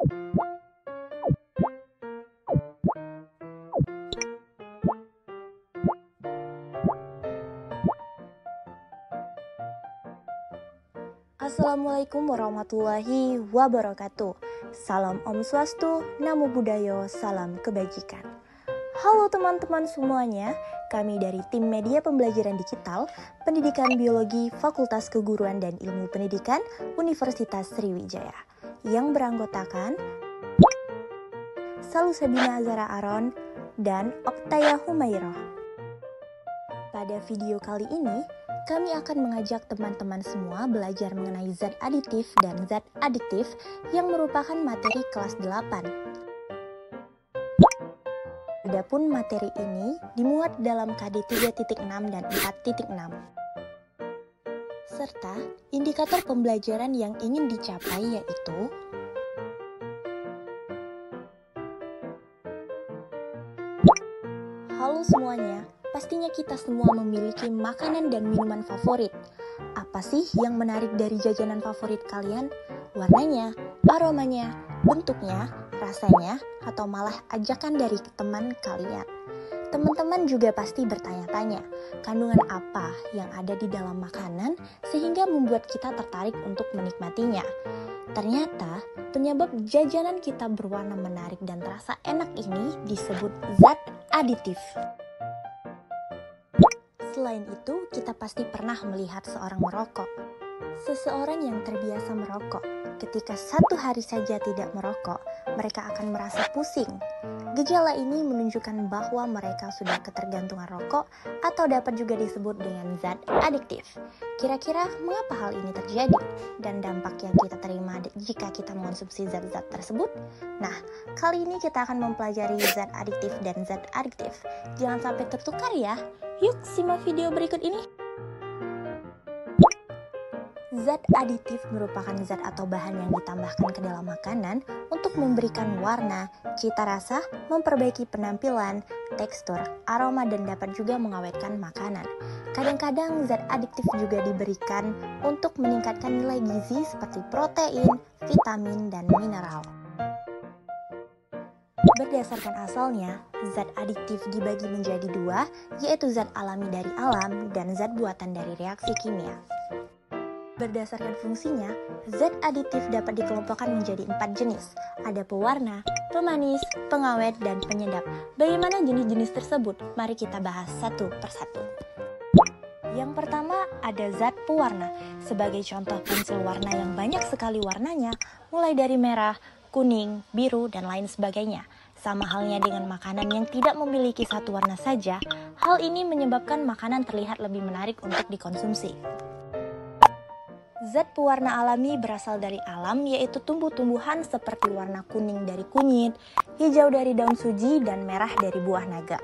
Assalamualaikum warahmatullahi wabarakatuh. Salam Om Swastu, Namo Buddhaya, salam kebajikan. Halo teman-teman semuanya, kami dari tim Media Pembelajaran Digital, Pendidikan Biologi Fakultas Keguruan dan Ilmu Pendidikan Universitas Sriwijaya yang beranggotakan Salusabina Zara Aron dan Oktaya Humairah. Pada video kali ini, kami akan mengajak teman-teman semua belajar mengenai zat aditif dan zat adiktif yang merupakan materi kelas 8. Adapun materi ini dimuat dalam KD 3.6 dan 4.6. Serta indikator pembelajaran yang ingin dicapai yaitu halo semuanya. Pastinya kita semua memiliki makanan dan minuman favorit. Apa sih yang menarik dari jajanan favorit kalian? Warnanya, aromanya, bentuknya, rasanya, atau malah ajakan dari teman kalian. Teman-teman juga pasti bertanya-tanya, kandungan apa yang ada di dalam makanan sehingga membuat kita tertarik untuk menikmatinya. Ternyata, penyebab jajanan kita berwarna menarik dan terasa enak ini disebut zat aditif. Selain itu, kita pasti pernah melihat seorang merokok. Seseorang yang terbiasa merokok, ketika satu hari saja tidak merokok, mereka akan merasa pusing. Gejala ini menunjukkan bahwa mereka sudah ketergantungan rokok atau dapat juga disebut dengan zat adiktif. Kira-kira mengapa hal ini terjadi? Dan dampak yang kita terima jika kita mengonsumsi zat-zat tersebut? Nah, kali ini kita akan mempelajari zat adiktif dan zat adiktif. Jangan sampai tertukar ya. Yuk simak video berikut ini. Zat aditif merupakan zat atau bahan yang ditambahkan ke dalam makanan untuk memberikan warna, cita rasa, memperbaiki penampilan, tekstur, aroma, dan dapat juga mengawetkan makanan. Kadang-kadang zat adiktif juga diberikan untuk meningkatkan nilai gizi seperti protein, vitamin, dan mineral. Berdasarkan asalnya, zat adiktif dibagi menjadi dua, yaitu zat alami dari alam dan zat buatan dari reaksi kimia. Berdasarkan fungsinya, zat aditif dapat dikelompokkan menjadi 4 jenis. Ada pewarna, pemanis, pengawet, dan penyedap. Bagaimana jenis-jenis tersebut? Mari kita bahas satu persatu. Yang pertama ada zat pewarna. Sebagai contoh pensil warna yang banyak sekali warnanya, mulai dari merah, kuning, biru, dan lain sebagainya. Sama halnya dengan makanan yang tidak memiliki satu warna saja, hal ini menyebabkan makanan terlihat lebih menarik untuk dikonsumsi. Zat pewarna alami berasal dari alam, yaitu tumbuh-tumbuhan seperti warna kuning dari kunyit, hijau dari daun suji, dan merah dari buah naga.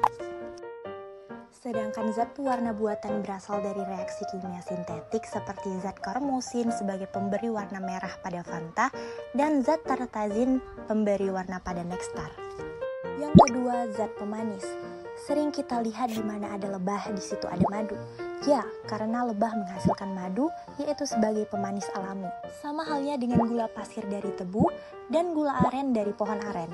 Sedangkan zat pewarna buatan berasal dari reaksi kimia sintetik seperti zat karmosin sebagai pemberi warna merah pada Fanta dan zat tartazin pemberi warna pada Nextar. Yang kedua, zat pemanis. Sering kita lihat di mana ada lebah, di situ ada madu. Ya, karena lebah menghasilkan madu, yaitu sebagai pemanis alami. Sama halnya dengan gula pasir dari tebu dan gula aren dari pohon aren.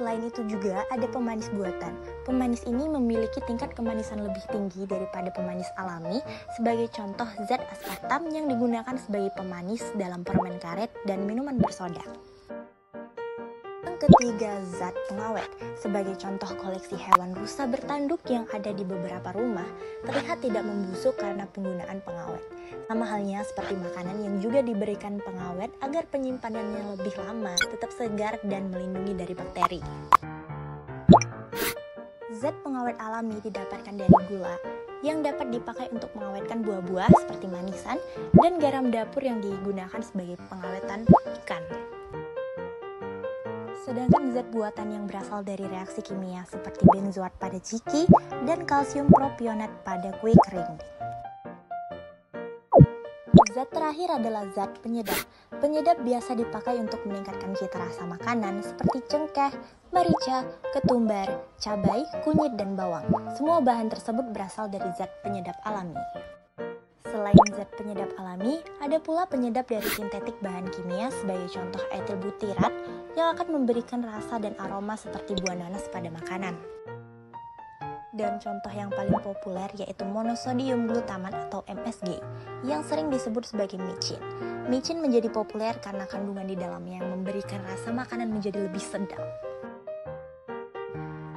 Selain itu juga ada pemanis buatan. Pemanis ini memiliki tingkat kemanisan lebih tinggi daripada pemanis alami, sebagai contoh zat aspartam yang digunakan sebagai pemanis dalam permen karet dan minuman bersoda. Yang ketiga, zat pengawet. Sebagai contoh koleksi hewan rusa bertanduk yang ada di beberapa rumah, terlihat tidak membusuk karena penggunaan pengawet. Sama halnya seperti makanan yang juga diberikan pengawet agar penyimpanannya lebih lama, tetap segar dan melindungi dari bakteri. Zat pengawet alami didapatkan dari gula, yang dapat dipakai untuk mengawetkan buah-buah seperti manisan, dan garam dapur yang digunakan sebagai pengawetan ikan. Sedangkan zat buatan yang berasal dari reaksi kimia seperti benzoat pada ciki dan kalsium propionat pada kue kering. Zat terakhir adalah zat penyedap. Penyedap biasa dipakai untuk meningkatkan cita rasa makanan seperti cengkeh, merica, ketumbar, cabai, kunyit, dan bawang. Semua bahan tersebut berasal dari zat penyedap alami. Selain zat penyedap alami, ada pula penyedap dari sintetik bahan kimia sebagai contoh etil butirat yang akan memberikan rasa dan aroma seperti buah nanas pada makanan. Dan contoh yang paling populer yaitu monosodium glutamat atau MSG yang sering disebut sebagai micin. Micin menjadi populer karena kandungan di dalamnya yang memberikan rasa makanan menjadi lebih sedap.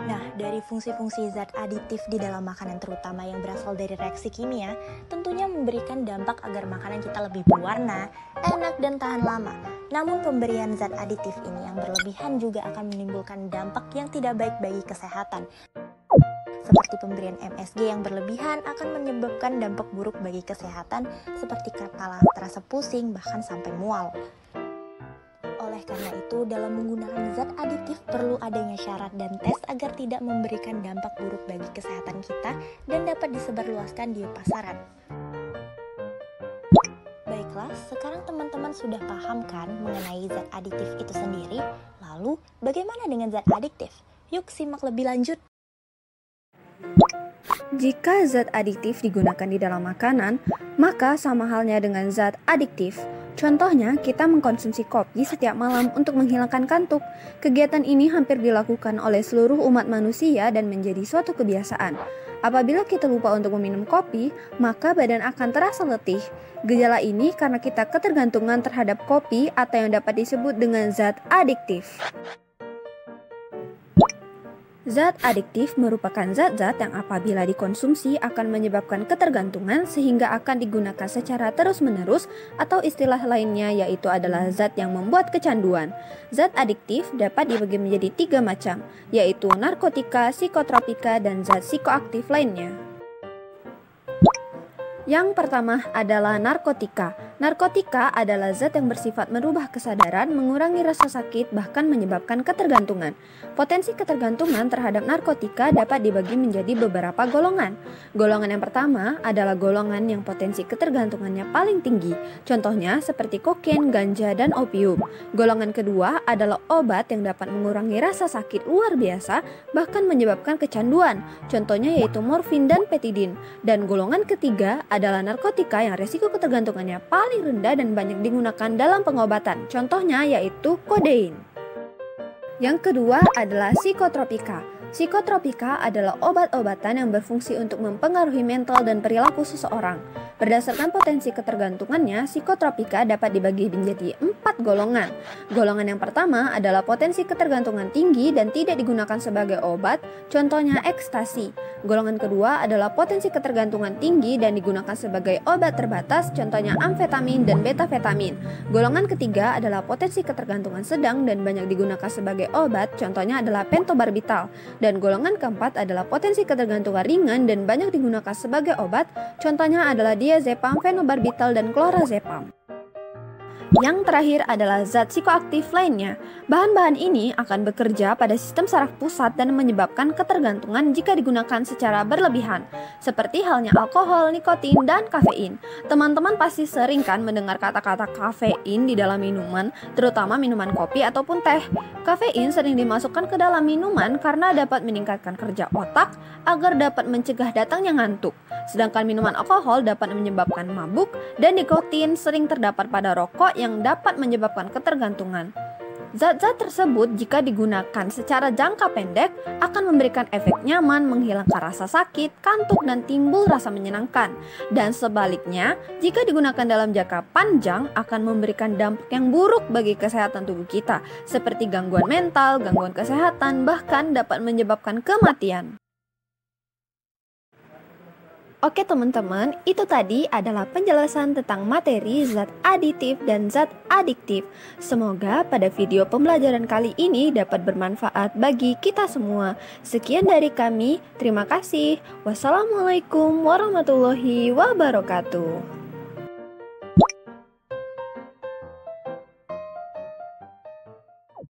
Nah, dari fungsi-fungsi zat aditif di dalam makanan terutama yang berasal dari reaksi kimia, tentunya memberikan dampak agar makanan kita lebih berwarna, enak, dan tahan lama. Namun pemberian zat aditif ini yang berlebihan juga akan menimbulkan dampak yang tidak baik bagi kesehatan. Seperti pemberian MSG yang berlebihan akan menyebabkan dampak buruk bagi kesehatan seperti kepala terasa pusing bahkan sampai mual. Oleh karena itu, dalam menggunakan zat aditif perlu adanya syarat dan tes agar tidak memberikan dampak buruk bagi kesehatan kita dan dapat disebarluaskan di pasaran. Baiklah, sekarang teman-teman sudah paham kan mengenai zat aditif itu sendiri? Lalu, bagaimana dengan zat adiktif? Yuk simak lebih lanjut. Jika zat adiktif digunakan di dalam makanan, maka sama halnya dengan zat adiktif. Contohnya, kita mengkonsumsi kopi setiap malam untuk menghilangkan kantuk. Kegiatan ini hampir dilakukan oleh seluruh umat manusia dan menjadi suatu kebiasaan. Apabila kita lupa untuk meminum kopi, maka badan akan terasa letih. Gejala ini karena kita ketergantungan terhadap kopi atau yang dapat disebut dengan zat adiktif. Zat adiktif merupakan zat-zat yang apabila dikonsumsi akan menyebabkan ketergantungan sehingga akan digunakan secara terus-menerus atau istilah lainnya yaitu adalah zat yang membuat kecanduan. Zat adiktif dapat dibagi menjadi 3 macam, yaitu narkotika, psikotropika, dan zat psikoaktif lainnya. Yang pertama adalah narkotika. Narkotika adalah zat yang bersifat merubah kesadaran, mengurangi rasa sakit, bahkan menyebabkan ketergantungan. Potensi ketergantungan terhadap narkotika dapat dibagi menjadi beberapa golongan. Golongan yang pertama adalah golongan yang potensi ketergantungannya paling tinggi. Contohnya seperti kokain, ganja, dan opium. Golongan kedua adalah obat yang dapat mengurangi rasa sakit luar biasa, bahkan menyebabkan kecanduan. Contohnya yaitu morfin dan petidin. Dan golongan ketiga adalah narkotika yang resiko ketergantungannya paling rendah dan banyak digunakan dalam pengobatan. Contohnya yaitu kodein. Yang kedua adalah psikotropika. Psikotropika adalah obat-obatan yang berfungsi untuk mempengaruhi mental dan perilaku seseorang. Berdasarkan potensi ketergantungannya, psikotropika dapat dibagi menjadi 4 golongan. Golongan yang pertama adalah potensi ketergantungan tinggi dan tidak digunakan sebagai obat, contohnya ekstasi. Golongan kedua adalah potensi ketergantungan tinggi dan digunakan sebagai obat terbatas, contohnya amfetamin dan betafetamin. Golongan ketiga adalah potensi ketergantungan sedang dan banyak digunakan sebagai obat, contohnya adalah pentobarbital. Dan golongan keempat adalah potensi ketergantungan ringan dan banyak digunakan sebagai obat, contohnya adalah diazepam, fenobarbital, dan klorazepam. Yang terakhir adalah zat psikoaktif lainnya. Bahan-bahan ini akan bekerja pada sistem saraf pusat dan menyebabkan ketergantungan jika digunakan secara berlebihan, seperti halnya alkohol, nikotin, dan kafein. Teman-teman pasti sering kan mendengar kata-kata kafein di dalam minuman, terutama minuman kopi ataupun teh. Kafein sering dimasukkan ke dalam minuman karena dapat meningkatkan kerja otak agar dapat mencegah datangnya ngantuk. Sedangkan minuman alkohol dapat menyebabkan mabuk dan nikotin sering terdapat pada rokok yang dapat menyebabkan ketergantungan. Zat-zat tersebut jika digunakan secara jangka pendek akan memberikan efek nyaman, menghilangkan rasa sakit, kantuk, dan timbul rasa menyenangkan. Dan sebaliknya, jika digunakan dalam jangka panjang akan memberikan dampak yang buruk bagi kesehatan tubuh kita, seperti gangguan mental, gangguan kesehatan, bahkan dapat menyebabkan kematian. Oke teman-teman, itu tadi adalah penjelasan tentang materi zat aditif dan zat adiktif. Semoga pada video pembelajaran kali ini dapat bermanfaat bagi kita semua. Sekian dari kami, terima kasih. Wassalamualaikum warahmatullahi wabarakatuh.